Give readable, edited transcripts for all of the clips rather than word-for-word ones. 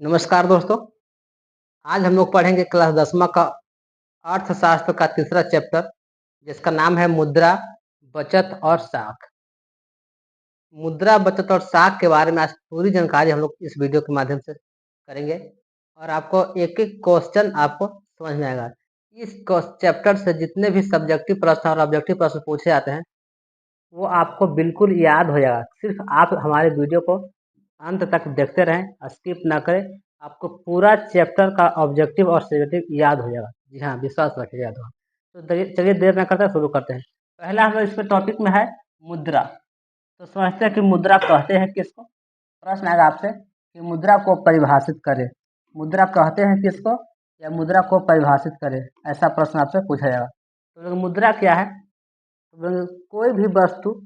नमस्कार दोस्तों। आज हम लोग पढ़ेंगे क्लास 10वीं का अर्थशास्त्र का तीसरा चैप्टर, जिसका नाम है मुद्रा, बचत और साख। मुद्रा, बचत और साख के बारे में आज पूरी जानकारी हम लोग इस वीडियो के माध्यम से करेंगे और आपको एक एक क्वेश्चन आपको समझ में आएगा। इस चैप्टर से जितने भी सब्जेक्टिव प्रश्न और ऑब्जेक्टिव प्रश्न पूछे जाते हैं वो आपको बिल्कुल याद हो जाएगा। सिर्फ आप हमारे वीडियो को अंत तक देखते रहें, स्किप ना करें, आपको पूरा चैप्टर का ऑब्जेक्टिव और सब्जेक्टिव याद हो जाएगा। जी हाँ, विश्वास रखिए याद होगा। तो चलिए देर ना करते शुरू करते हैं। पहला हम इस पे टॉपिक में है मुद्रा। तो समझते हैं कि मुद्रा कहते हैं किसको। प्रश्न आएगा आपसे कि मुद्रा को परिभाषित करें। मुद्रा कहते हैं किसको या मुद्रा को परिभाषित करें, ऐसा प्रश्न आपसे पूछा जाएगा। तो मुद्रा क्या है? कोई भी वस्तु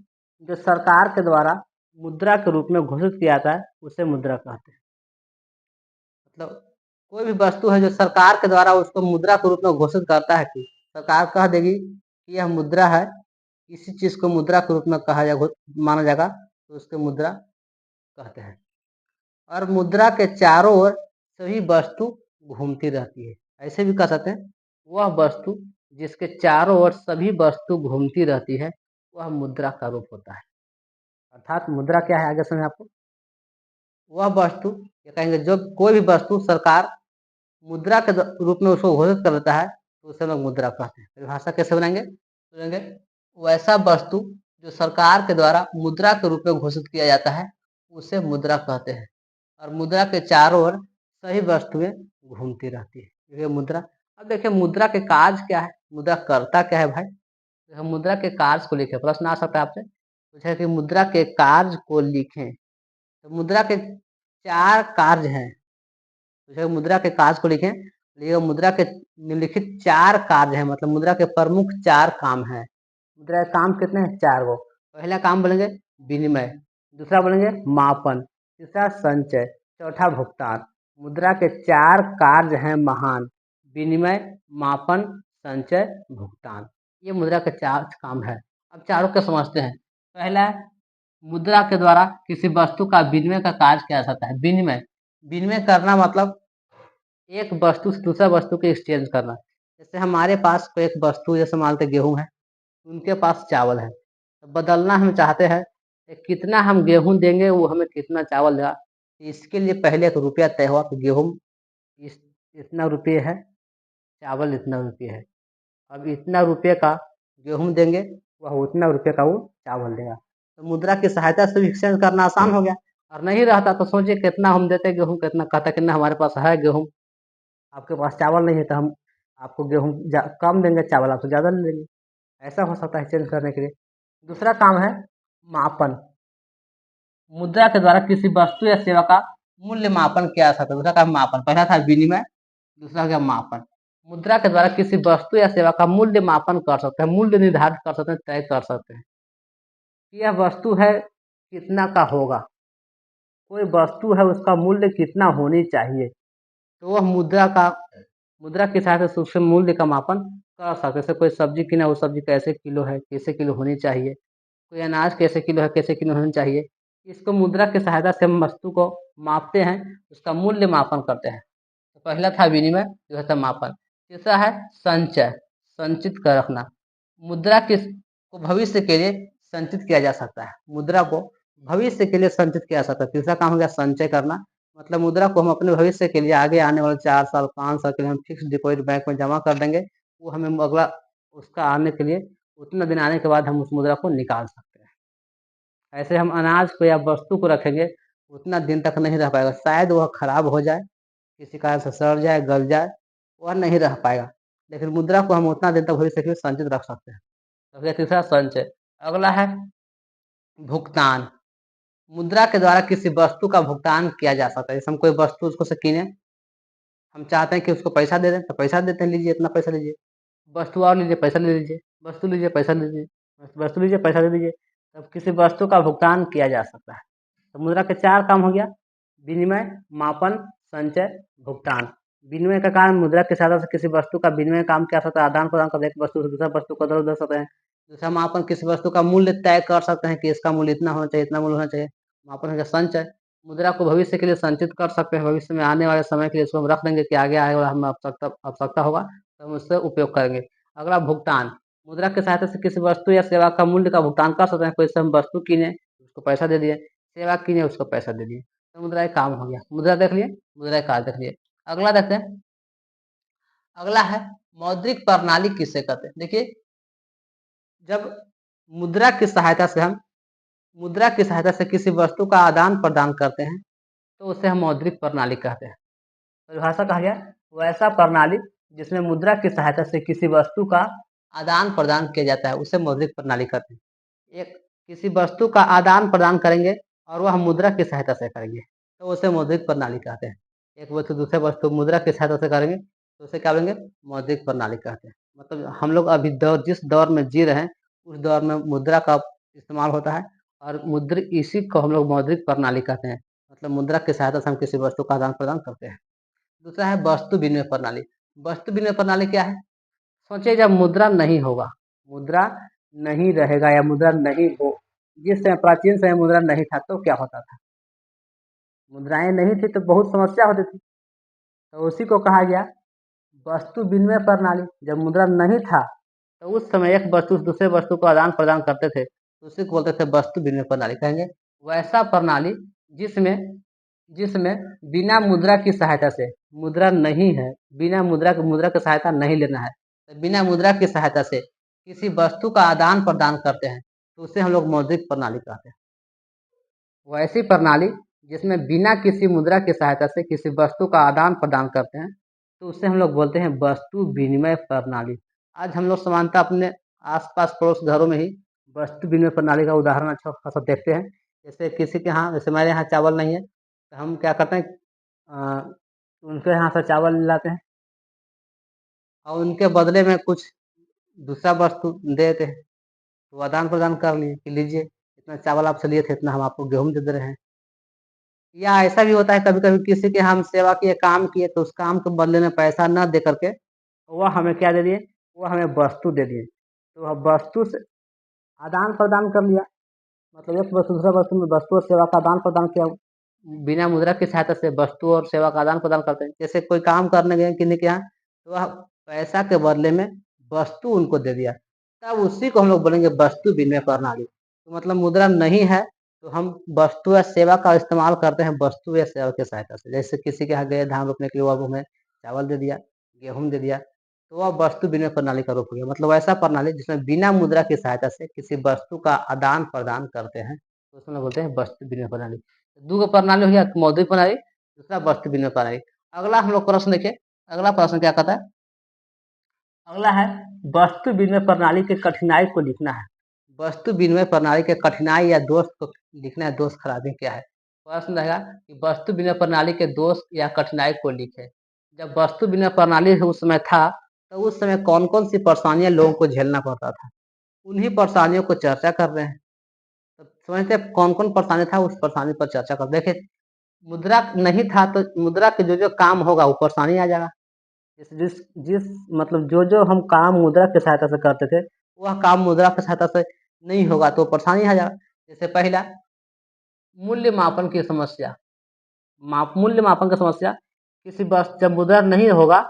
जो सरकार के द्वारा मुद्रा के रूप में घोषित किया जाता है उसे मुद्रा कहते हैं। मतलब कोई भी वस्तु है जो सरकार के द्वारा उसको मुद्रा के रूप में घोषित करता है कि सरकार कह देगी कि यह मुद्रा है, किसी चीज को मुद्रा के रूप में कहा जाएगा, माना जाएगा, तो उसके मुद्रा कहते हैं। और मुद्रा के चारों ओर सभी वस्तु घूमती रहती है, ऐसे भी कह सकते हैं। वह वस्तु जिसके चारों ओर सभी वस्तु घूमती रहती है वह मुद्रा का रूप होता है। अर्थात मुद्रा क्या है आगे समझ आपको। वह वस्तु ये कहेंगे जो कोई भी वस्तु सरकार मुद्रा के रूप में उसको घोषित कर देता है तो उसे लोग मुद्रा कहते हैं। परिभाषा कैसे बनाएंगे? वैसा वस्तु जो सरकार के द्वारा मुद्रा के रूप में घोषित किया जाता है उसे मुद्रा कहते हैं। और मुद्रा के चारों ओर सही वस्तुएं घूमती रहती है, ये मुद्रा। अब देखिए मुद्रा के कार्य क्या है, मुद्रा करता क्या है भाई। तो हम मुद्रा के कार्य को लिखे, प्रश्न आ सकता है आपसे, पूछे कि मुद्रा के कार्य को लिखें। तो मुद्रा के चार कार्य हैं, पूछे मुद्रा के कार्य को लिखें। लिए मुद्रा के निम्नलिखित चार कार्य हैं, मतलब मुद्रा के प्रमुख चार काम हैं। मुद्रा के काम कितने हैं? चार गो। पहला काम बोलेंगे विनिमय, दूसरा बोलेंगे मापन, तीसरा संचय, चौथा भुगतान। मुद्रा के चार कार्य हैं महान: विनिमय, मापन, संचय, भुगतान। ये मुद्रा के चार काम है। अब चारों को समझते हैं। पहला है मुद्रा के द्वारा किसी वस्तु का विनिमय का कार्य किया जाता है। विनिमय विनिमय करना मतलब एक वस्तु से दूसरा वस्तु के एक्सचेंज करना। जैसे हमारे पास कोई एक वस्तु, जैसे मानते गेहूं है, उनके पास चावल है, तो बदलना हम चाहते हैं कितना हम गेहूं देंगे वो हमें कितना चावल देगा। इसके लिए पहले एक रुपया तय हुआ कि गेहूं इतना रुपये है, चावल इतना रुपये है। अब इतना रुपये का गेहूं देंगे, वह उतना रुपये का वो चावल देगा। तो मुद्रा की सहायता से एक्सचेंज करना आसान हो गया। और नहीं रहता तो सोचिए कितना हम देते गेहूं, कितना कहता कितना हमारे पास है गेहूं, आपके पास चावल नहीं है तो हम आपको गेहूं कम देंगे, चावल आपसे ज़्यादा ले लेंगे। ऐसा हो सकता है चेंज करने के लिए। दूसरा काम है मापन। मुद्रा के द्वारा किसी वस्तु या सेवा का मूल्य मापन किया जा सकता है। दूसरा काम मापन, पहला था विनिमय, दूसरा हो गया मापन। मुद्रा के द्वारा किसी वस्तु या सेवा का मूल्य मापन कर सकते हैं, मूल्य निर्धारित कर सकते हैं, तय कर सकते हैं कि यह वस्तु है कितना का होगा, कोई वस्तु है उसका मूल्य कितना होनी चाहिए। तो वह मुद्रा की सहायता से उसके मूल्य का मापन कर सकते। जैसे कोई सब्जी किना, वो सब्जी कैसे किलो है, कैसे किलो होनी चाहिए, कोई अनाज कैसे किलो है, कैसे किलो होनी चाहिए। इसको मुद्रा की सहायता से हम वस्तु को मापते हैं, उसका मूल्य मापन करते हैं। तो पहला था विनिमय, दूसरा था मापन, तीसरा है संचय, संचित कर रखना। मुद्रा को भविष्य के लिए संचित किया जा सकता है, मुद्रा को भविष्य के लिए संचित किया जा सकता है। तीसरा काम हो गया संचय करना, मतलब मुद्रा को हम अपने भविष्य के लिए आगे आने वाले 4 साल 5 साल के लिए हम फिक्स डिपॉजिट बैंक में जमा कर देंगे। वो हमें अगला उसका आने के लिए उतना दिन आने के बाद हम उस मुद्रा को निकाल सकते हैं। ऐसे हम अनाज को या वस्तु को रखेंगे उतना दिन तक नहीं रह पाएगा, शायद वह खराब हो जाए, किसी कारण से सड़ जाए, गल जाए, वह नहीं रह पाएगा। लेकिन मुद्रा को हम उतना दिन तक भविष्य के लिए संचित रख सकते हैं। तो तीसरा संचय। अगला है भुगतान। मुद्रा के द्वारा किसी वस्तु का भुगतान किया जा सकता है। जैसे हम कोई वस्तु उसको से किने, हम चाहते हैं कि उसको पैसा दे दें तो पैसा देते हैं, लीजिए इतना पैसा लीजिए, वस्तु और लीजिए पैसा ले लीजिए, वस्तु लीजिए पैसा लीजिए, वस्तु लीजिए पैसा दे दीजिए। तब किसी वस्तु का भुगतान किया जा सकता है। तो मुद्रा के चार काम हो गया: विनिमय, मापन, संचय, भुगतान। विनिमय का कारण मुद्रा के सहायता से किसी वस्तु का विनिमय काम किया सकता है, आदान प्रदान कर एक वस्तु से दूसरा वस्तु को दे सकते हैं। दूसरा मापन, किसी वस्तु का मूल्य तय कर सकते हैं कि इसका मूल्य इतना होना चाहिए, इतना मूल्य होना चाहिए। मापन हो गया संचय, मुद्रा को भविष्य के लिए संचित कर सकते हैं, भविष्य में आने वाले समय के लिए इसको हम रख देंगे कि आगे आए और हमें आवश्यकता होगा तो हम उससे उपयोग करेंगे। अगला भुगतान, मुद्रा की सहायता से किसी वस्तु या सेवा का मूल्य का भुगतान कर सकते हैं। कोई से हम वस्तु किने उसको पैसा दे दिए, सेवा किने उसको पैसा दे दिए, तो मुद्रा एक काम हो गया। मुद्रा देख लिए, मुद्रा एक कार्य देख लिए। अगला देखते हैं, अगला है मौद्रिक प्रणाली किसे कहते हैं। देखिए, जब मुद्रा की सहायता से हम मुद्रा की सहायता से किसी वस्तु का आदान प्रदान करते हैं तो उसे हम मौद्रिक प्रणाली कहते हैं। परिभाषा कहा गया, वैसा प्रणाली जिसमें मुद्रा की सहायता से किसी वस्तु का आदान प्रदान किया जाता है उसे मौद्रिक प्रणाली कहते हैं। एक किसी वस्तु का आदान प्रदान करेंगे और वह मुद्रा की सहायता से करेंगे तो उसे मौद्रिक प्रणाली कहते हैं। एक वस्तु दूसरे वस्तु मुद्रा की सहायता से करेंगे तो उसे क्या बोलेंगे, मौद्रिक प्रणाली कहते हैं। मतलब हम लोग अभी जिस दौर में जी रहे हैं उस दौर में मुद्रा का इस्तेमाल होता है और मुद्रिक इसी को हम लोग मौद्रिक प्रणाली कहते हैं। मतलब मुद्रा की सहायता से हम किसी वस्तु का आदान प्रदान करते हैं। दूसरा है वस्तु विनिमय प्रणाली। वस्तु विनिमय प्रणाली क्या है? सोचिए, जब मुद्रा नहीं होगा, मुद्रा नहीं रहेगा या मुद्रा नहीं हो, जिस समय प्राचीन समय मुद्रा नहीं था तो क्या होता था? मुद्राएं नहीं थी तो बहुत समस्या होती थी, तो उसी को कहा गया वस्तु विनिमय प्रणाली। जब मुद्रा नहीं था तो उस समय एक वस्तु से दूसरे वस्तु को आदान प्रदान करते थे तो उसी को बोलते थे वस्तु विनिमय प्रणाली। कहेंगे वैसा प्रणाली जिसमें जिसमें बिना मुद्रा की सहायता से, मुद्रा नहीं है, बिना मुद्रा की सहायता नहीं लेना है, तो बिना मुद्रा की सहायता से किसी वस्तु का आदान प्रदान करते हैं तो उसे हम लोग मौद्रिक प्रणाली कहते हैं। वैसी प्रणाली जिसमें बिना किसी मुद्रा की सहायता से किसी वस्तु का आदान प्रदान करते हैं तो उसे हम लोग बोलते हैं वस्तु विनिमय प्रणाली। आज हम लोग सामान्यतः अपने आसपास पड़ोस घरों में ही वस्तु विनिमय प्रणाली का उदाहरण अच्छा खासा देखते हैं। जैसे किसी के यहाँ, जैसे हमारे यहाँ चावल नहीं है तो हम क्या करते हैं, उनके यहाँ से चावल लाते हैं और उनके बदले में कुछ दूसरा वस्तु दे देते हैं, तो आदान प्रदान कर लिए कि लीजिए इतना चावल आपसे लिए थे, इतना हम आपको गेहूँ दे दे रहे हैं। या ऐसा भी होता है कभी कभी किसी के हम सेवा किए, काम किए, तो उस काम के बदले में पैसा न दे करके वह हमें क्या दे दिए, वह हमें वस्तु दे दिए, तो वह वस्तु से आदान प्रदान कर लिया। मतलब एक वस्तु दूसरा वस्तु में वस्तु और सेवा का आदान प्रदान किया। बिना मुद्रा की सहायता से वस्तु और सेवा का आदान प्रदान करते हैं। जैसे कोई काम करने गए किन्हीं के यहाँ तो वह पैसा के बदले में वस्तु उनको दे दिया, तब उसी को हम लोग बोलेंगे वस्तु विनिमय प्रणाली। तो मतलब मुद्रा नहीं है तो हम वस्तु या सेवा का इस्तेमाल करते हैं वस्तु या सेवा की सहायता से। जैसे किसी के यहाँ गए धान रोपने के लिए, वो हमें चावल दे दिया, गेहूँ दे दिया, तो वह वस्तु विनिमय प्रणाली का रूप हो गया। मतलब ऐसा प्रणाली जिसमें बिना मुद्रा की सहायता से किसी वस्तु का आदान प्रदान करते हैं तो उसमें बोलते हैं वस्तु विनिमय प्रणाली। दो गो प्रणाली हो गया, मौद्रिक प्रणाली, दूसरा वस्तु विनिमय प्रणाली। अगला हम लोग प्रश्न देखिए, अगला प्रश्न क्या कहता है, अगला है वस्तु विनिमय प्रणाली की कठिनाई को लिखना है। वस्तु विनिमय प्रणाली के कठिनाई या दोष को लिखना है। दोष खराबी क्या है? प्रश्न रहेगा कि वस्तु विनिमय प्रणाली के दोष या कठिनाई को लिखे। जब वस्तु विनिमय प्रणाली उस समय था तो उस समय कौन कौन सी परेशानियां लोगों को झेलना पड़ता था, उन्हीं परेशानियों को चर्चा कर रहे हैं। तो समझते हैं कौन कौन परेशानी था, उस परेशानी पर चर्चा कर। देखे, मुद्रा नहीं था तो मुद्रा के जो जो काम होगा वो परेशानी आ जाएगा। जिस जिस जिस मतलब जो जो हम काम मुद्रा की सहायता से करते थे वह काम मुद्रा की सहायता से नहीं होगा तो परेशानी आ जाएगा। जैसे पहला, मूल्य मापन की समस्या। मूल्य मापन की समस्या, किसी वस्तु जब मुद्रा नहीं होगा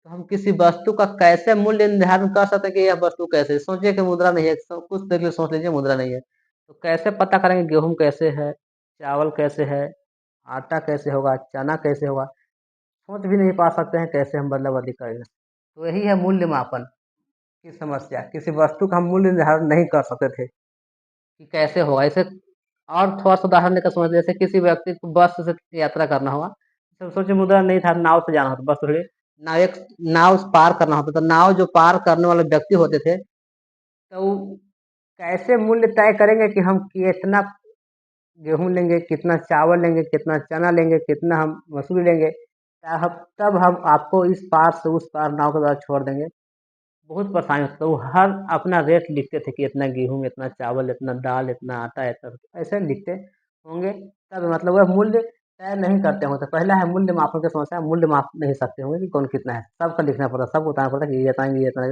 तो हम किसी वस्तु का कैसे मूल्य निर्धारण कर सकते हैं कि यह वस्तु कैसे। सोचिए कि मुद्रा नहीं है, कुछ देर के लिए सोच लीजिए मुद्रा नहीं है तो कैसे पता करेंगे गेहूं कैसे है, चावल कैसे है, आटा कैसे होगा, चना कैसे होगा, सोच भी नहीं पा सकते हैं कैसे हम बदला बदली करेंगे। तो यही है मूल्य मापन की समस्या। किसी वस्तु का हम मूल्य निर्धारण नहीं कर सकते थे कि कैसे होगा। इसे और थोड़ा सा उदाहरण देकर समझ, जैसे किसी व्यक्ति को बस से यात्रा करना होगा, तो सोचिए मुद्रा नहीं था, नाव से जाना होता, बस थोड़ी नाव, एक नाव पार करना होता, तो नाव जो पार करने वाले व्यक्ति होते थे तो वो कैसे मूल्य तय करेंगे कि हम कितना गेहूं लेंगे, कितना चावल लेंगे, कितना चना लेंगे, कितना हम मसूर लेंगे, तब हम आपको इस पार से उस पार नाव के द्वारा छोड़ देंगे। बहुत परेशानी होती, तो वो हर अपना रेट लिखते थे कि इतना गेहूँ, इतना चावल, इतना दाल, इतना आटा, इतना ऐसे लिखते होंगे। तब मतलब वह मूल्य तय नहीं करते होंगे। तो पहला है मूल्य मापन की समस्या, मूल्य माप नहीं सकते होंगे कि कौन कितना है, सबका लिखना पड़ता, सब बताना पड़ता कि ये इतना, ये इतना,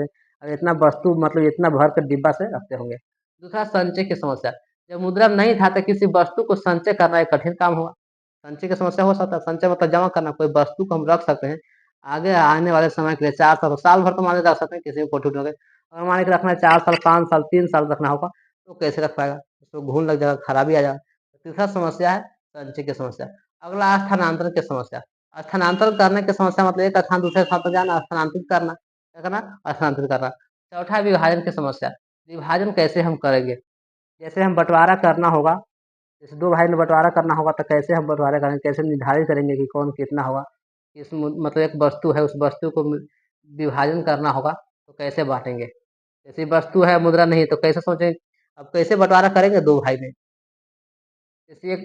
अगर इतना वस्तु मतलब इतना भर कर डिब्बा से रखते होंगे। दूसरा, संचय की समस्या। जब मुद्रा नहीं था तो किसी वस्तु को संचय करना एक कठिन काम हुआ। संचय की समस्या हो सकता है। संचय मतलब जमा करना, कोई वस्तु को हम रख सकते हैं आगे आने वाले समय के लिए, 4 साल, साल भर तो मान रख सकते हैं किसी भी फोटो उठो के। अगर मान के रखना है 4 साल, 5 साल, 3 साल रखना होगा तो कैसे रख पाएगा, उसको घून लग जाएगा, खराबी आ जाएगा। तीसरा समस्या है संचय की समस्या। अगला स्थानांतरण की समस्या। स्थानांतरण करने की समस्या मतलब एक स्थान दूसरे स्थान पर जाना, स्थानांतरित करना, क्या करना, स्थानांतरित करना। चौथा विभाजन की समस्या। विभाजन कैसे हम करेंगे, जैसे हम बंटवारा करना होगा, जैसे 2 भाई में बंटवारा करना होगा तो कैसे हम बंटवारा करेंगे, कैसे निर्धारित करेंगे कि कौन कितना होगा। इस मतलब एक वस्तु है, उस वस्तु को विभाजन करना होगा तो कैसे बांटेंगे। जैसे वस्तु है, मुद्रा नहीं, तो कैसे सोचें, अब कैसे बंटवारा करेंगे 2 भाई में। जैसे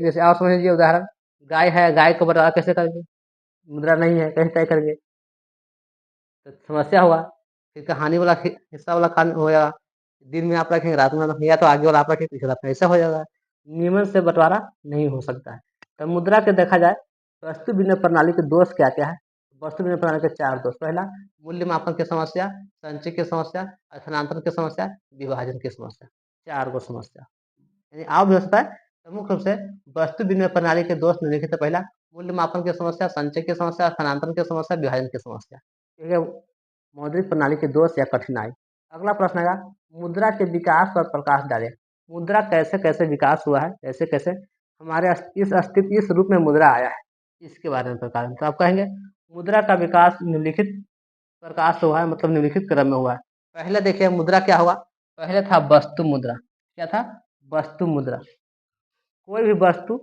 जैसे आप समझ लीजिए उदाहरण, गाय है, गाय को बंटवारा कैसे करेंगे, मुद्रा नहीं है, कैसे तय करेंगे, तो समस्या होगा। फिर कहानी वाला हिस्सा वाला खान हो जाएगा, दिन में आप रखेंगे, रात में रखेंगे, या तो आगे वाला आप रखेंगे पीछे वाला, ऐसा हो जाएगा। नियमन से बंटवारा नहीं हो सकता है। तो मुद्रा के देखा जाए वस्तु विनिमय प्रणाली के दोष क्या क्या है। वस्तु विनिमय प्रणाली के 4 दोष। पहला, मूल्य मापन की समस्या, संचय की समस्या, स्थानांतरण की समस्या, विभाजन की समस्या, 4 गो समस्या। यानी आप भी हो सकता है प्रमुख रूप से वस्तु विनिमय प्रणाली के दोष निम्नलिखित है। पहला, मूल्य मापन की समस्या, संचय की समस्या, स्थानांतरण की समस्या, विभाजन की समस्या। ठीक है, मौद्रिक प्रणाली के दोष या कठिनाई। अगला प्रश्न आएगा, मुद्रा के विकास पर प्रकाश डालें। मुद्रा कैसे कैसे विकास हुआ है, कैसे कैसे हमारे इस अस्तित्व, इस रूप में मुद्रा आया है, इसके बारे में प्रकाश। तो आप कहेंगे मुद्रा का विकास निम्नलिखित प्रकार से हुआ है, मतलब निम्नलिखित क्रम में हुआ है। पहले देखिए मुद्रा क्या हुआ, पहले था वस्तु मुद्रा। क्या था, वस्तु मुद्रा। कोई भी वस्तु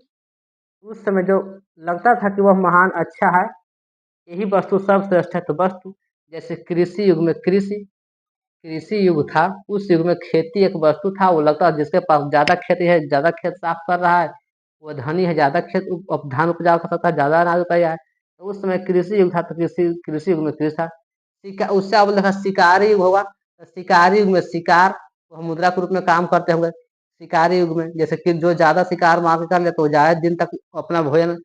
उस समय जो लगता था कि वह महान अच्छा है, यही वस्तु सर्वश्रेष्ठ है, तो वस्तु, जैसे कृषि युग में कृषि कृषि युग था, उस युग में खेती एक वस्तु था, वो लगता है जिसके पास ज्यादा खेती है, ज्यादा खेत साफ कर रहा है, वो धनी है, ज्यादा खेत धान उपजा कर सकता है, ज्यादा अनाज उगाया है। तो उस समय कृषि युग था, तो कृषि युग में कृषि था। उससे अब लिखा शिकारी युग होगा, तो शिकारी युग में शिकार वह मुद्रा के रूप में काम करते होंगे। शिकारी युग में जैसे कि जो ज्यादा शिकार मार कर ले तो ज्यादा दिन तक अपना भोजन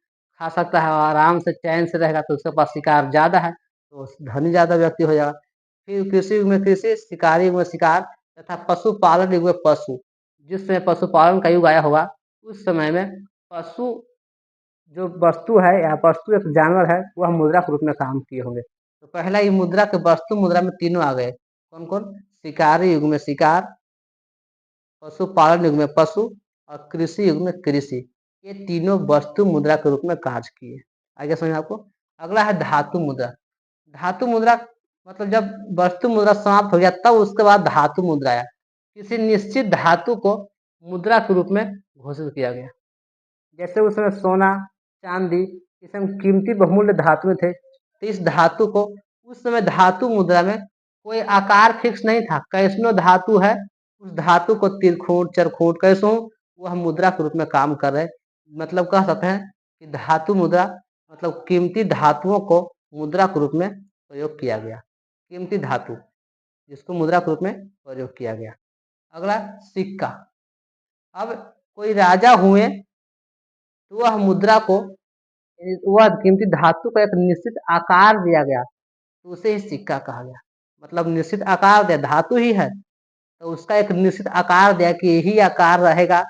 खा सकता है और आराम से चैन से रहेगा, तो उसके पास शिकार ज्यादा है, तो धनी ज्यादा व्यक्ति हो जाएगा। फिर कृषि युग में कृषि, शिकारी युग में शिकार, तथा पशुपालन युग में पशु। जिस समय पशुपालन का युग आया होगा, उस समय में पशु जो वस्तु है या वस्तु एक जानवर है, वह मुद्रा के रूप में काम किए होंगे। तो पहला ये मुद्रा के वस्तु मुद्रा में तीनों आ गए, कौन कौन, शिकारी युग में शिकार, पशुपालन युग में पशु, और कृषि युग में कृषि। ये तीनों वस्तु मुद्रा के रूप में कार्य किए। आगे समझ आपको। अगला है धातु मुद्रा। धातु मुद्रा मतलब जब वस्तु मुद्रा समाप्त हो गया तब उसके बाद धातु मुद्रा आया। किसी निश्चित धातु को मुद्रा के रूप में घोषित किया गया। जैसे उस समय सोना, चांदी, इस समय कीमती बहुमूल्य धातुएं थे, तो इस धातु को उस समय धातु मुद्रा में कोई आकार फिक्स नहीं था, कैसनो धातु है, उस धातु को तिरखुट चरखुट कैसो वह मुद्रा के रूप में काम कर रहे। मतलब कह सकते हैं कि धातु मुद्रा मतलब कीमती धातुओं को मुद्रा के रूप में प्रयोग किया गया। कीमती धातु जिसको मुद्रा के रूप में प्रयोग किया गया। अगला सिक्का। अब कोई राजा हुए तो वह मुद्रा को, वह कीमती धातु को एक निश्चित आकार दिया गया, तो उसे ही सिक्का कहा गया। मतलब निश्चित आकार दिया, धातु ही है तो उसका एक निश्चित आकार दिया कि यही आकार रहेगा,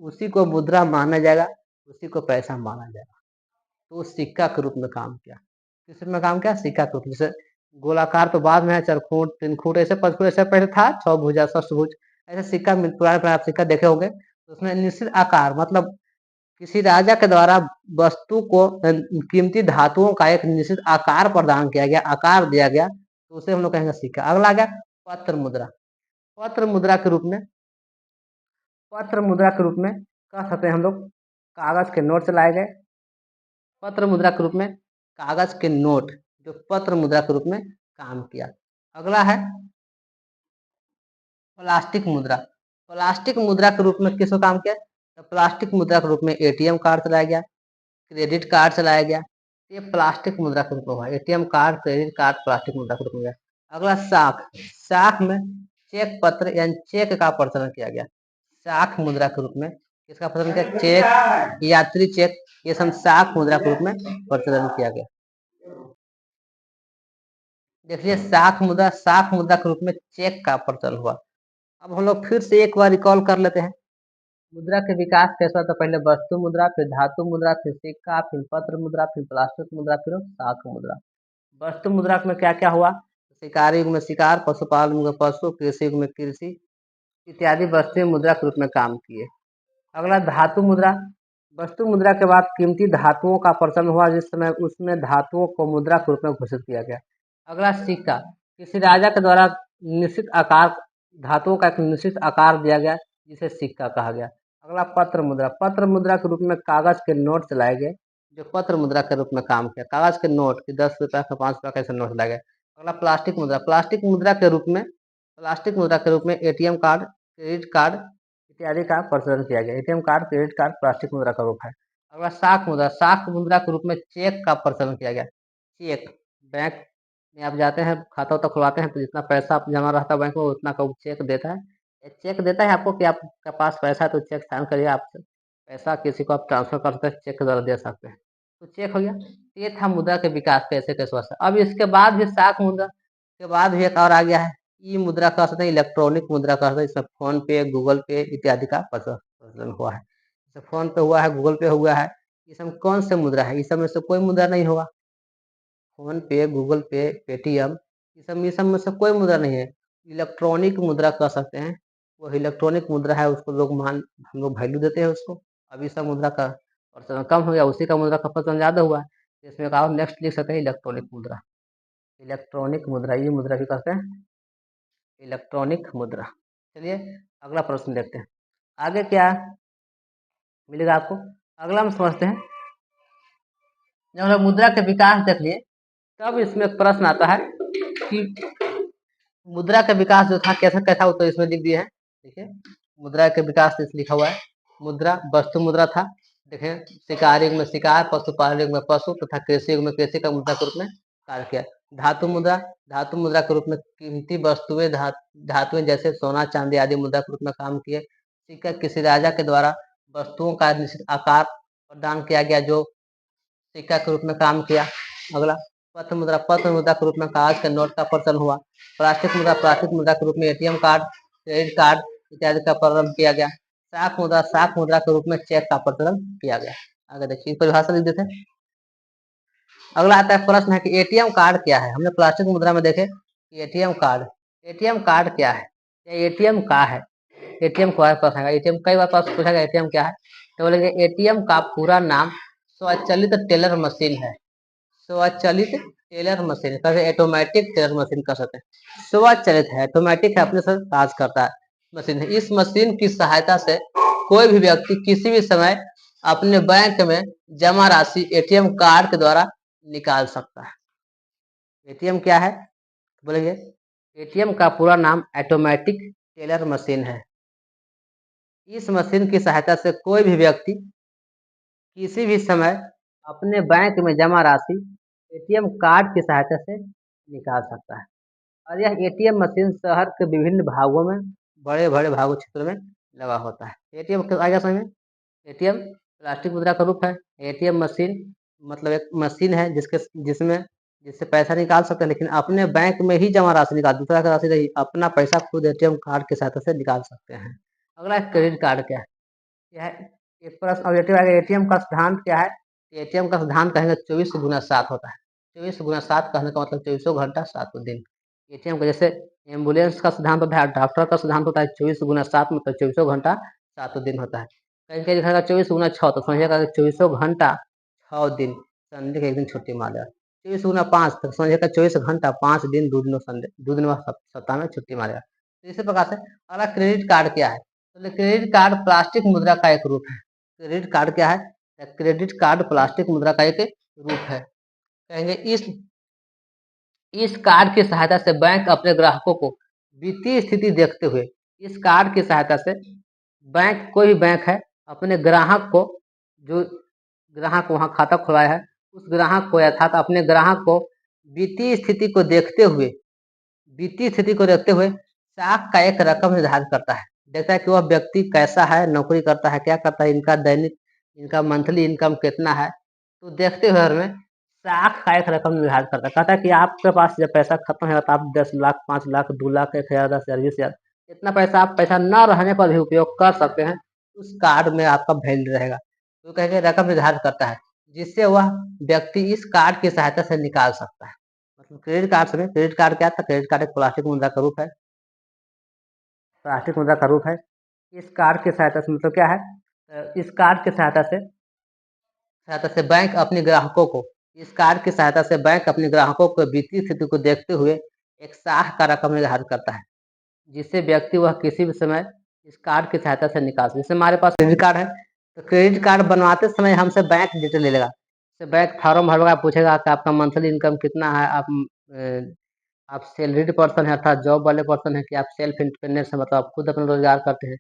उसी को मुद्रा माना जाएगा, उसी को पैसा माना जाएगा। तो उस सिक्का के रूप में काम किया। किस रूप में काम किया, सिक्का के रूप में। जैसे गोलाकार तो बाद में है, चरखूट, तीनखूट, ऐसे पंचखूट ऐसे पहले था, 6 भुजा, षष्ठभुज, ऐसे सिक्का पुराने पुराने आप सिक्का देखे होंगे। तो उसमें निश्चित आकार मतलब किसी राजा के द्वारा वस्तु को कीमती धातुओं का एक निश्चित आकार प्रदान किया गया, आकार दिया गया, तो उसे हम लोग कहेंगे सिक्का। अगला आ गया पत्र मुद्रा। पत्र मुद्रा के रूप में, पत्र मुद्रा के रूप में कह सकते हैं हम लोग कागज के नोट चलाए गए। पत्र मुद्रा के रूप में कागज के नोट जो पत्र मुद्रा के रूप में काम किया। अगला है प्लास्टिक मुद्रा। प्लास्टिक मुद्रा के रूप में किसको काम किया, तो प्लास्टिक मुद्रा के रूप में एटीएम कार्ड चलाया गया, क्रेडिट कार्ड चलाया गया। ये प्लास्टिक मुद्रा के रूप में हुआ, ATM card, credit card plastic मुद्रा के रूप में गया। अगला साख। साख में चेक पत्र यानी चेक का प्रचलन किया गया। साख मुद्रा के रूप में किसका प्रचलन किया, चेक, यात्री चेक, ये सब साख मुद्रा के रूप में प्रचलन किया गया। देखिए साख मुद्रा के रूप में चेक का प्रचलन हुआ। अब हम लोग फिर से एक बार रिकॉल कर लेते हैं। मुद्रा के विकास कैसा होता है? पहले वस्तु मुद्रा, फिर धातु मुद्रा, फिर सिक्का, फिर पत्र मुद्रा, फिर प्लास्टिक मुद्रा, फिर शाख मुद्रा। वस्तु मुद्रा में क्या क्या हुआ? शिकार युग में शिकार, पशुपालन युग में पशु, कृषि युग में कृषि इत्यादि वस्तुएं मुद्रा के रूप में काम किए। अगला धातु मुद्रा। वस्तु मुद्रा के बाद कीमती धातुओं का प्रचलन हुआ, जिस समय उसमें धातुओं को मुद्रा के रूप में घोषित किया गया। अगला सिक्का। किसी राजा के द्वारा निश्चित आकार धातुओं का एक निश्चित आकार दिया गया, जिसे सिक्का कहा गया। अगला पत्र मुद्रा। पत्र मुद्रा के रूप में कागज के नोट चलाए गए, जो पत्र मुद्रा के रूप में काम किया। कागज के नोट की 10 रुपया का 5 रुपया का ऐसे नोट चलाए गए। अगला प्लास्टिक मुद्रा। प्लास्टिक मुद्रा के रूप में एटीएम कार्ड, क्रेडिट कार्ड इत्यादि का प्रचलन किया गया। ATM card, credit card plastic मुद्रा का रूप है। अगला शाख मुद्रा। शाख मुद्रा के रूप में चेक का प्रचलन किया गया। चेक, बैंक में आप जाते हैं, खाता उता खुलवाते हैं, तो जितना पैसा आप जमा रहता है बैंक में उतना का चेक देता है। चेक देता है आपको कि आपके पास पैसा है, तो चेक साइन करिए, आप पैसा किसी को आप ट्रांसफर कर सकते हैं, चेक के द्वारा दे सकते हैं। तो चेक हो गया। ये था मुद्रा के विकास कैसे कैसे हुआ। अब इसके बाद भी शाख मुद्रा के बाद भी एक और आ गया है, ई मुद्रा कह सकते हैं, इलेक्ट्रॉनिक मुद्रा कह सकते हैं। इसमें फोन पे, गूगल पे इत्यादि का प्रचलन हुआ है। जैसे फोन पे हुआ है, गूगल पे हुआ है, इस सब कौन से मुद्रा है? इस सब में से कोई मुद्रा नहीं होगा। फोन पे, गूगल पे, पेटीएम, ये सब में से कोई मुद्रा नहीं है। इलेक्ट्रॉनिक मुद्रा कह सकते हैं। वो इलेक्ट्रॉनिक मुद्रा है, उसको हम लोग वैल्यू देते हैं उसको। अभी सब मुद्रा का प्रचलन कम हो गया, उसी का मुद्रा का प्रचलन ज्यादा हुआ है। इसमें एक और नेक्स्ट लिख सकते हैं, इलेक्ट्रॉनिक मुद्रा। इलेक्ट्रॉनिक मुद्रा, ये मुद्रा भी कहते हैं इलेक्ट्रॉनिक मुद्रा। चलिए अगला प्रश्न देखते हैं, आगे क्या मिलेगा आपको। अगला हम समझते हैं, जब हम मुद्रा के विकास देख लिए, तब इसमें प्रश्न आता है कि मुद्रा का विकास जो था कैसा कैसा, वो तो इसमें लिख दिए हैं। देखिए मुद्रा के विकास लिखा हुआ है। मुद्रा वस्तु मुद्रा था, देखें शिकार युग में शिकार, पशुपालन युग में पशु तथा कृषि युग में कृषि का मुद्रा के रूप में कार्य किया। धातु मुद्रा, धातु मुद्रा के रूप में कीमती वस्तुएं धातुएं जैसे सोना चांदी आदि मुद्रा के रूप में काम किए। सिक्का, किसी राजा के द्वारा वस्तुओं का निश्चित आकार प्रदान किया गया, जो सिक्का के रूप में काम किया। अगला पत्र मुद्रा, पत्र मुद्रा के रूप में कागज के नोट का प्रचलन हुआ। प्लास्टिक मुद्रा के रूप में एटीएम कार्ड, क्रेडिट कार्ड इत्यादि का प्रचलन किया गया। शाख मुद्रा के रूप में चेक का प्रचलन किया गया। आगे देखिए परिभाषा लिख देते हैं। अगला आता है प्रश्न है कि एटीएम कार्ड क्या है। हमने प्लास्टिक मुद्रा में देखे कि एटीएम कार्ड क्या है, एटीएम का है। एटीएम को प्रश्न है, एटीएम कई बार पूछा गया एटीएम क्या है, तो बोलेंगे एटीएम का पूरा नाम स्वचालित टेलर मशीन है। स्वचालित टेलर मशीन कहते, ऑटोमेटिक टेलर मशीन कह सकते हैं। स्वचालित है, ऑटोमेटिक है, अपने से काज करता है मशीन है। इस मशीन की सहायता से कोई भी व्यक्ति किसी भी समय अपने बैंक में जमा राशि एटीएम कार्ड के द्वारा निकाल सकता है। एटीएम क्या है बोलेंगे, एटीएम का पूरा नाम ऑटोमेटिक टेलर मशीन है। इस मशीन की सहायता से कोई भी व्यक्ति किसी भी समय अपने बैंक में जमा राशि एटीएम कार्ड की सहायता से निकाल सकता है। और यह एटीएम मशीन शहर के विभिन्न भागों में, बड़े बड़े भागों क्षेत्रों में लगा होता है। एटीएम आगे समझ में, एटीएम प्लास्टिक मुद्रा का रूप है। एटीएम मशीन मतलब एक मशीन है जिससे पैसा निकाल सकते हैं, लेकिन अपने बैंक में ही जमा राशि निकाल, दूसरा का राशि नहीं, अपना पैसा खुद एटीएम कार्ड की सहायता से निकाल सकते हैं। अगला क्रेडिट कार्ड क्या है, यह एक प्रश्न ऑब्जेक्टिव है। एटीएम का सिद्धांत क्या है, एटीएम का सिद्धांत कहेंगे 24 × 7 होता है। 24 × 7 कहने का मतलब 24 घंटा 7 दिन। एटीएम का जैसे एम्बुलेंस का सिद्धांत होता है, डॉक्टर का सिद्धांत होता है 24 × 7 मतलब 24 घंटा 7 दिन होता है। कहीं कहीं लिखा 24 × 6 तो समझिएगा 24 घंटा 6 दिन, संडे के एक दिन छुट्टी मार लिया। 24 × 5 तो समझिएगा 24 घंटा 5 दिन 2 दिन संडे, 2 दिन सप्ताह में छुट्टी मारेगा। तो इसी प्रकार से अगला क्रेडिट कार्ड क्या है, तो क्रेडिट कार्ड प्लास्टिक मुद्रा का एक रूप है। क्रेडिट कार्ड क्या है, क्रेडिट कार्ड प्लास्टिक मुद्रा का एक रूप है। कहेंगे इस कार्ड की सहायता से बैंक अपने ग्राहकों को वित्तीय स्थिति देखते हुए, इस कार्ड की सहायता से बैंक, कोई भी बैंक है, अपने ग्राहक को, जो ग्राहक वहां खाता खुलवाया है, उस ग्राहक को अर्थात अपने ग्राहक को वित्तीय स्थिति को देखते हुए साख का एक रकम निर्धारित करता है। देखता है कि वह व्यक्ति कैसा है, नौकरी करता है, क्या करता है, इनका दैनिक, इनका मंथली इनकम कितना है, तो देखते हुए हमें साख का एक रकम निर्धारित करता है। कहता है कि आपके पास जब पैसा खत्म होगा तो आप 10 लाख, 5 लाख, 2 लाख, 1,000, 10,000, 20,000 इतना पैसा आप पैसा न रहने पर भी उपयोग कर सकते हैं। उस कार्ड में आपका वैल्यू रहेगा। तो कहेंगे रकम निर्धारित करता है, जिससे वह व्यक्ति इस कार्ड की सहायता से निकाल सकता है। मतलब क्रेडिट कार्ड से क्रेडिट कार्ड क्या था? क्रेडिट कार्ड एक प्लास्टिक मुद्रा का रूप है। प्लास्टिक मुद्रा का रूप है। इस कार्ड की सहायता से मतलब क्या है? इस कार्ड की सहायता से बैंक अपने ग्राहकों को इस कार्ड की सहायता से बैंक अपने ग्राहकों को वित्तीय स्थिति को देखते हुए एक साख का रकम निर्धारित करता है, जिससे व्यक्ति वह किसी भी समय इस कार्ड की सहायता से निकाल सकते। जैसे हमारे पास क्रेडिट कार्ड है, तो क्रेडिट कार्ड बनवाते समय हमसे बैंक डिटेल ले लेगा। जैसे बैंक फॉर्म भरवा पूछेगा कि आपका मंथली इनकम कितना है, आप सैलरीड पर्सन है अर्थात जॉब वाले पर्सन है कि आप सेल्फ इंडिपेंडेंट है मतलब आप खुद अपना रोजगार करते हैं।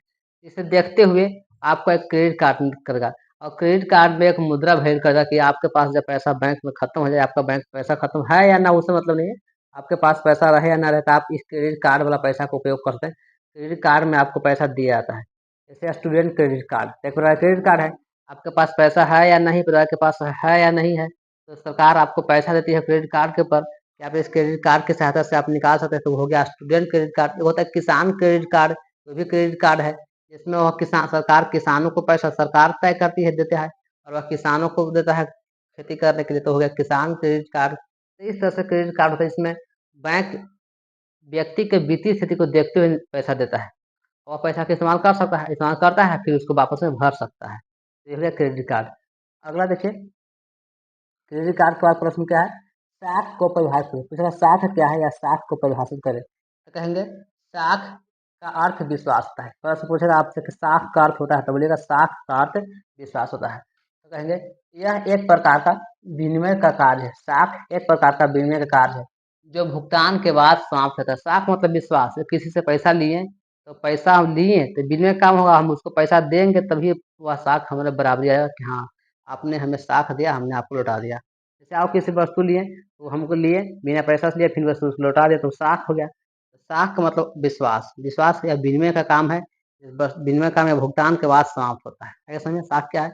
इसे देखते हुए आपको एक क्रेडिट कार्ड करेगा, और क्रेडिट कार्ड में एक मुद्रा भेद करेगा कि आपके पास जब पैसा बैंक में खत्म हो जाए, आपका बैंक पैसा खत्म है या ना उससे मतलब नहीं है, आपके पास पैसा रहे या ना रहे, तो आप इस क्रेडिट कार्ड वाला पैसा का उपयोग करते हैं। क्रेडिट कार्ड में आपको पैसा दिया जाता है। जैसे स्टूडेंट क्रेडिट कार्ड एक प्रकार क्रेडिट कार्ड है, आपके पास पैसा है या नहीं, परिवार के पास है या नहीं है, तो सरकार आपको पैसा देती है क्रेडिट कार्ड के ऊपर कि आप इस क्रेडिट कार्ड की सहायता से आप निकाल सकते हैं। तो हो गया स्टूडेंट क्रेडिट कार्ड। एक होता है किसान क्रेडिट कार्ड, वो भी क्रेडिट कार्ड है, जिसमें वह सरकार किसानों को पैसा सरकार तय करती है, देता है, और वह किसानों को देता है खेती करने के लिए। तो हो गया किसान क्रेडिट कार्ड। तो इस तरह से क्रेडिट कार्ड होता है, इसमें बैंक व्यक्ति के वित्तीय स्थिति को देखते हुए पैसा देता है, और पैसा का इस्तेमाल कर सकता है, इस्तेमाल करता है, फिर उसको वापस में भर सकता है। तो ये हो गया क्रेडिट कार्ड। अगला देखिए, क्रेडिट कार्ड के बाद प्रश्न क्या है? साख को परिभाषित करें। पूछेगा साख क्या है या साख को परिभाषित करें, तो कहेंगे साख का अर्थ विश्वास होता है। प्रश्न पूछेगा आपसे कि साख का अर्थ होता है, तो बोलिएगा साख का अर्थ विश्वास होता है। तो कहेंगे यह एक प्रकार का विनिमय का कार्य है। साख एक प्रकार का विनिमय का कार्य है जो भुगतान के बाद समाप्त होता है। साख मतलब विश्वास, किसी से पैसा लिए तो पैसा हम लिए तो विनिमय काम होगा, हम उसको पैसा देंगे तभी वह साख हमारे बराबरी आएगा कि हाँ आपने हमें साख दिया, हमने आपको लौटा दिया। जैसे आप किसी वस्तु लिए तो हमको लिए बिना पैसा से लिए, फिर वस्तु लौटा दिया तो साख हो गया। साख का मतलब विश्वास, विश्वास या विनिमय का काम है। बस विनिमय काम या भुगतान के बाद समाप्त होता है। ऐसा समझे साख क्या है?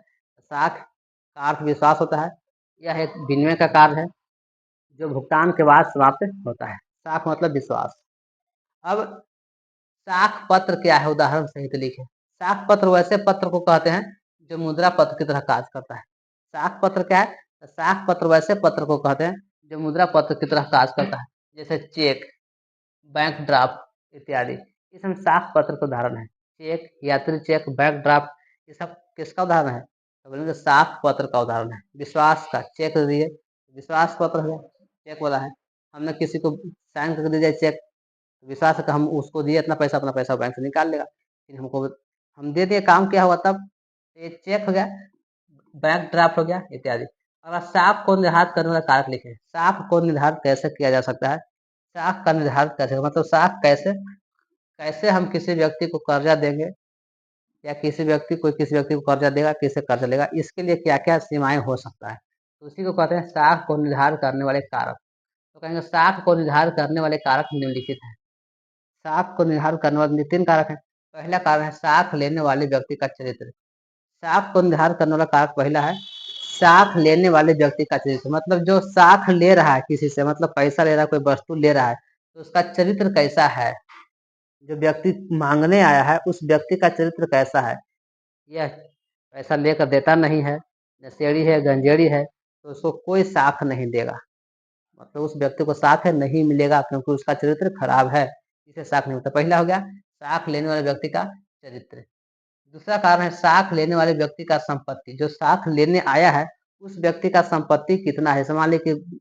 साख का अर्थ विश्वास होता है। यह एक विनिमय का कार्य है जो भुगतान के बाद समाप्त होता है। साख मतलब विश्वास। अब साख पत्र क्या है? उदाहरण सहित लिखे। साख पत्र वैसे पत्र को कहते हैं जो मुद्रा पत्र की तरह कार्य करता है। साख पत्र क्या है? साख पत्र वैसे पत्र को कहते हैं जो मुद्रा पत्र की तरह कार्य करता है, जैसे चेक, बैंक ड्राफ्ट इत्यादि। ये सब साख पत्र का उदाहरण है। चेक, यात्री चेक, बैंक ड्राफ्ट, ये सब किसका उदाहरण है? तो बोलेंगे साख पत्र का उदाहरण है। विश्वास का, चेक दिए विश्वास पत्र है, चेक वाला है। हमने किसी को साइन करके दे दिया चेक, विश्वास है कि हम उसको दिए इतना पैसा, अपना पैसा बैंक से निकाल लेगा। फिर हमको हम दे दिए, काम क्या हुआ तब? ये चेक हो गया, बैंक ड्राफ्ट हो गया इत्यादि। अगर साख को निर्धारित करने वाला कारक लिखे। साख को निर्धारित कैसे किया जा सकता है? साख का निर्धारित कैसे, मतलब साख कैसे कैसे हम किसी व्यक्ति को कर्जा देंगे, या किसी व्यक्ति को कर्जा देगा, किससे कर्जा लेगा, इसके लिए क्या क्या सीमाएं हो सकता है, तो उसी को कहते हैं साख को निर्धारित करने वाले कारक। तो कहेंगे साख को निर्धारित करने वाले कारक निम्नलिखित हैं। साख को निर्धारित करने वाले 3 कारक हैं। पहला कारक है साख लेने वाले व्यक्ति का चरित्र। साख को निर्धारित करने वाला कारक पहला है साख लेने वाले व्यक्ति का चरित्र। मतलब जो साख ले रहा है किसी से, मतलब पैसा ले रहा है, कोई वस्तु ले रहा है, तो उसका चरित्र कैसा है? जो व्यक्ति मांगने आया है उस व्यक्ति का चरित्र कैसा है? यह पैसा लेकर देता नहीं है, नशेड़ी है, गंजेड़ी है, तो उसको कोई साख नहीं देगा। मतलब उस व्यक्ति को साख नहीं मिलेगा क्योंकि उसका चरित्र खराब है, इसे साख नहीं होता। पहला हो गया साख लेने वाले व्यक्ति का चरित्र। दूसरा कारण है साख लेने वाले व्यक्ति का संपत्ति। जो साख लेने आया है उस व्यक्ति का संपत्ति कितना है। मान लीजिए कि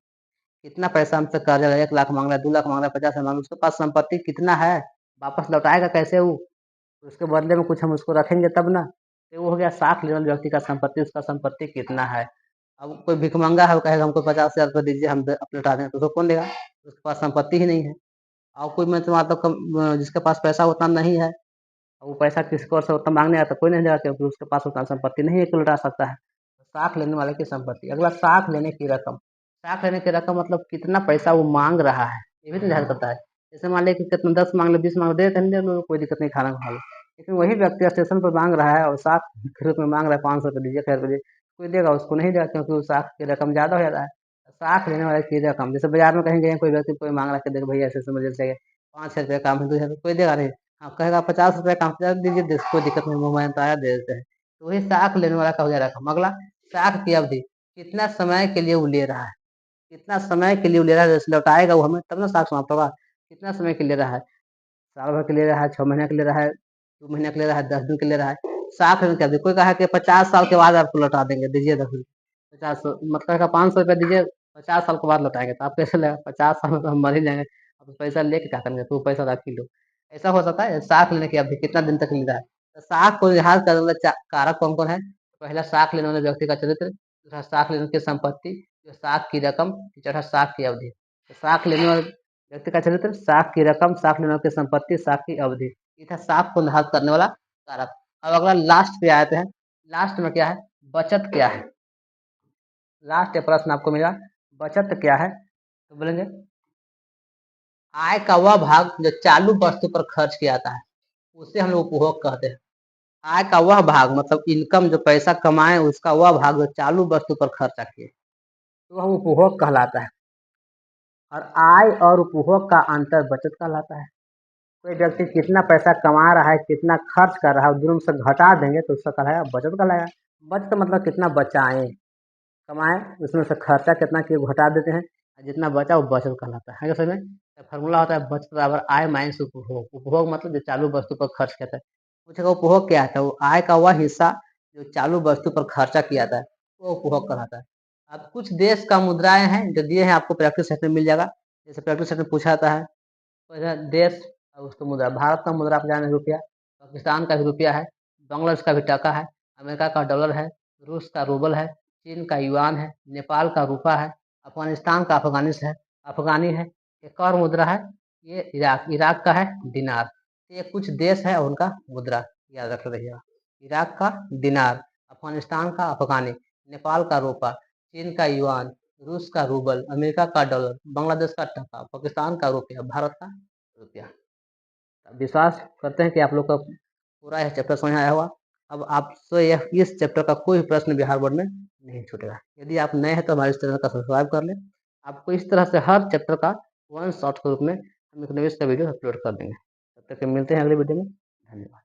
कितना पैसा हमसे कर्जा है, 1 लाख मांग रहा है, 2 लाख मांग रहा है, 50 मांग रहा है, उसके पास संपत्ति कितना है, वापस लौटाएगा कैसे वो? उसके बदले में कुछ हम उसको रखेंगे तब ना। तो वो हो गया साख लेने वाले व्यक्ति का संपत्ति, उसका संपत्ति कितना है। अब कोई भिखमंगा है, वो कहेगा हमको 50,000 रुपये दीजिए, हम लौटा दें, तो उसको कौन देगा? उसके पास संपत्ति ही नहीं है। और कोई मतलब जिसके पास पैसा उतना नहीं है, वो पैसा किसी को और से उतना मांगने आता, कोई नहीं देगा क्योंकि उसके पास उतना संपत्ति नहीं है कि लौटा सकता है। साख लेने वाले की संपत्ति। अगला साख लेने की रकम। साख लेने की रकम मतलब कितना पैसा वो मांग रहा है, ये भी निर्धारित करता है। जैसे मान लिया कि कितना 10 मांग ले, 20 मांग ले, दे दो, कोई दिक्कत नहीं, खाना खा लो। लेकिन वही व्यक्ति स्टेशन पर मांग रहा है और साख के रूप में मांग रहा है 500 रुपये दीजिए, 1000 रुपये, कोई देगा? उसको नहीं देगा क्योंकि उस साख की रकम ज्यादा हो जाता है। साख लेने वाले की रकम, जैसे बाजार में कहीं गए, कोई व्यक्ति कोई मांग रहा है, देखो भैया ऐसे मुझे चाहिए 5,000 रुपये काम है, 2,000, कोई देगा नहीं। हाँ, कहेगा 50 रुपये का दीजिए, कोई दिक्कत नहीं, मोबाइल तो आया, दे देते हैं। तो वही साख लेने वाला का हो जाएगा रकम। अगला, साख की अवधि, कितना समय के लिए वो ले रहा है, कितना समय के लिए वो ले रहा है, जैसे लौटाएगा वो हमें तब ना साख समाप्त होगा। कितना समय के लिए ले रहा है, साल भर के ले रहा है, 6 महीने के ले रहा है, 2 महीने के ले रहा है, 10 दिन के ले रहा है। साख लेने की अवधि, कोई कहा कि 50 साल के बाद आपको लौटा देंगे, दीजिए 10 दिन, 50 मतलब 500 रुपया दीजिए, 50 साल के बाद लौटाएंगे, तो आप कैसे लगा, 50 साल में तो हम मर ही जाएंगे, अब पैसा लेके क्या करेंगे, तो पैसा रख ही लो। ऐसा हो सकता है। साख लेने की अवधि कितना दिन तक मिल रहा है, तो साख को लिहाज करने वाले कारक कौन कौन है। पहला, साख लेने वाले व्यक्ति का चरित्र। दूसरा, साख लेने की संपत्ति। साख की रकम। तीसरा, साख की अवधि। तो साख लेने वाले व्यक्ति का चरित्र, साख की रकम, साख लेने की संपत्ति, साख की अवधि, ये था साख को लिहाज करने वाला कारक। अब अगला लास्ट पे आते हैं। लास्ट में क्या है, बचत क्या है। लास्ट प्रश्न आपको मिला, बचत क्या है, तो बोलेंगे आय का वह भाग जो चालू वस्तु पर खर्च किया जाता है, उसे हम लोग उपभोग कहते हैं। आय का वह भाग मतलब इनकम, जो पैसा कमाए उसका वह भाग जो चालू वस्तु पर खर्चा किए, तो वह उपभोग कहलाता है। और आय और उपभोग का अंतर बचत कहलाता है। कोई व्यक्ति कितना पैसा कमा रहा है, कितना खर्च कर रहा है, दोनों में से घटा देंगे तो उसका कहलाएगा बचत कहलाएगा। बचत मतलब कितना बचाएं, कमाएं, उसमें से खर्चा कितना किए घटा देते हैं, जितना बचा वो बचत कहलाता है। समझ में, फॉर्मूला होता है बचत बराबर आय माइनस उपभोग। उपभोग मतलब जो चालू वस्तु पर खर्च किया था। पूछेगा उपभोग क्या है, वो आय का वह हिस्सा जो चालू वस्तु पर खर्चा किया था, वो उपभोग कहलाता है। अब कुछ देश का मुद्राएं हैं जो दिए हैं आपको, प्रैक्टिस सेट में मिल जाएगा। जैसे प्रैक्टिस सेट में पूछा जाता है, देश और उसका मुद्रा। भारत का मुद्रा आप जाने रुपया, पाकिस्तान का भी रुपया है, बांग्लादेश का भी टका है, अमेरिका का डॉलर है, रूस का रूबल है, चीन का युआन है, नेपाल का रूपा है, अफगानिस्तान का अफगानी है। एक और मुद्रा है, ये इराक इराक का है दिनार। ये कुछ देश है और उनका मुद्रा याद रख रहिएगा। इराक का दिनार, अफगानिस्तान का अफगानी, नेपाल का रूपा, चीन का युआन, रूस का रूबल, अमेरिका का डॉलर, बांग्लादेश का टका, पाकिस्तान का रुपया, भारत का रुपया। विश्वास करते हैं कि आप लोग का पूरा यह चैप्टर समझ आया होगा। अब आपसे यह इस चैप्टर का कोई प्रश्न बिहार बोर्ड में नहीं छूटेगा। यदि आप नए हैं तो हमारे इस चैनल का सब्सक्राइब कर लें। आपको इस तरह से हर चैप्टर का वन शॉट के रूप में हम एक नए वीडियो अपलोड कर देंगे। तब तक के मिलते हैं अगले वीडियो में। धन्यवाद।